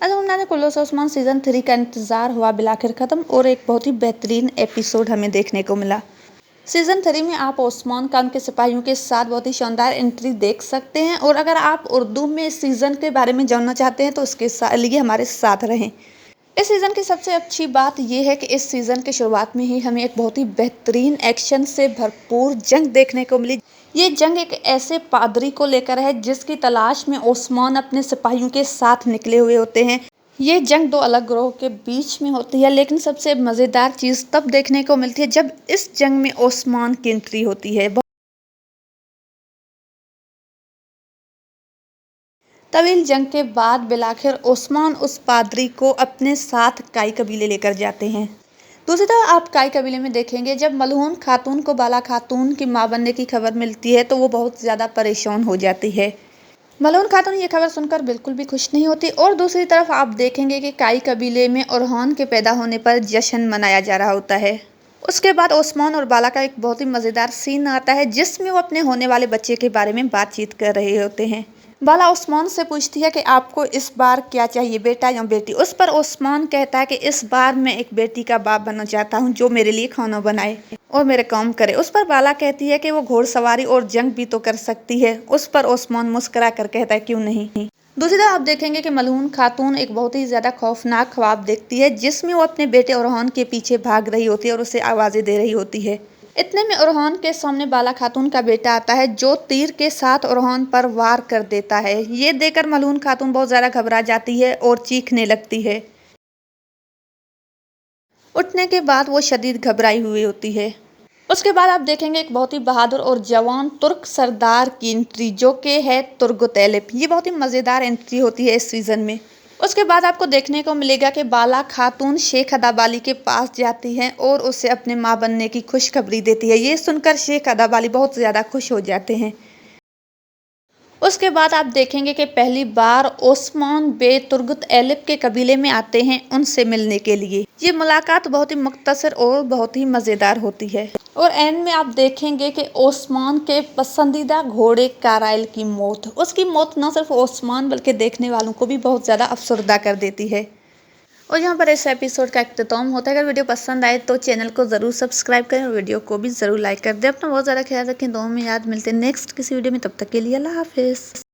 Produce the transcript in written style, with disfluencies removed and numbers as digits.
अच्छा, हमने कुल्लू ओस्मान सीज़न 3 का इंतज़ार हुआ बिल आखिर ख़त्म और एक बहुत ही बेहतरीन एपिसोड हमें देखने को मिला। सीज़न 3 में आप ओस्मान खान के सिपाहियों के साथ बहुत ही शानदार एंट्री देख सकते हैं और अगर आप उर्दू में इस सीज़न के बारे में जानना चाहते हैं तो उसके लिए हमारे साथ रहें। इस सीज़न की सबसे अच्छी बात यह है कि इस सीज़न की शुरुआत में ही हमें एक बहुत ही बेहतरीन एक्शन से भरपूर जंग देखने को मिली। ये जंग एक ऐसे पादरी को लेकर है जिसकी तलाश में ओस्मान अपने सिपाहियों के साथ निकले हुए होते हैं। ये जंग दो अलग ग्रोह के बीच में होती है, लेकिन सबसे मज़ेदार चीज़ तब देखने को मिलती है जब इस जंग में ओस्मान की एंट्री होती है। तवील जंग के बाद बिलाखिर ओस्मान उस पादरी को अपने साथ काई कबीले लेकर जाते हैं। दूसरी तरफ आप काई कबीले में देखेंगे जब मलहून खातून को बाला खातून की मां बनने की खबर मिलती है तो वो बहुत ज़्यादा परेशान हो जाती है। मलहून खातून ये खबर सुनकर बिल्कुल भी खुश नहीं होती और दूसरी तरफ आप देखेंगे कि काई कबीले में ओरहान के पैदा होने पर जश्न मनाया जा रहा होता है। उसके बाद ओस्मान और बाला का एक बहुत ही मज़ेदार सीन आता है जिसमें वो अपने होने वाले बच्चे के बारे में बातचीत कर रहे होते हैं। बाला ओस्मान से पूछती है कि आपको इस बार क्या चाहिए, बेटा या बेटी। उस पर ओस्मान कहता है कि इस बार मैं एक बेटी का बाप बनना चाहता हूँ जो मेरे लिए खाना बनाए और मेरे काम करे। उस पर बाला कहती है कि वो घोड़सवारी और जंग भी तो कर सकती है। उस पर ओस्मान मुस्कुरा कर कहता है क्यों नहीं। दूसरी तरफ आप देखेंगे कि मलहून खातून एक बहुत ही ज़्यादा खौफनाक ख्वाब देखती है जिसमें वो अपने बेटे ओरहान के पीछे भाग रही होती है और उसे आवाज़ें दे रही होती है। इतने में ओरहान के सामने बाला खातून का बेटा आता है जो तीर के साथ ओरहान पर वार कर देता है। ये देखकर मलहून खातून बहुत ज़्यादा घबरा जाती है और चीखने लगती है। उठने के बाद वो शदीद घबराई हुई होती है। उसके बाद आप देखेंगे एक बहुत ही बहादुर और जवान तुर्क सरदार की एंट्री जो कि है तुर्गुत ऐलिप। ये बहुत ही मज़ेदार एंट्री होती है इस सीज़न में। उसके बाद आपको देखने को मिलेगा कि बाला खातून शेख अदाबाली के पास जाती है और उसे अपने माँ बनने की खुशखबरी देती है। ये सुनकर शेख अदाबाली बहुत ज़्यादा खुश हो जाते हैं। उसके बाद आप देखेंगे कि पहली बार ओस्मान बे तुर्गुत ऐलिप के कबीले में आते हैं उनसे मिलने के लिए। ये मुलाकात बहुत ही मुख्तसर और बहुत ही मज़ेदार होती है और एंड में आप देखेंगे कि ओस्मान के पसंदीदा घोड़े काराइल की मौत। उसकी मौत न सिर्फ ओस्मान बल्कि देखने वालों को भी बहुत ज़्यादा अफसरदा कर देती है। और यहाँ पर इस एपिसोड का इख्तिताम होता है। अगर वीडियो पसंद आए तो चैनल को ज़रूर सब्सक्राइब करें और वीडियो को भी ज़रूर लाइक कर दें। अपना बहुत ज़्यादा ख्याल रखें। दुआ में याद। मिलते हैं नेक्स्ट किसी वीडियो में, तब तक के लिए अल्लाह हाफिज़।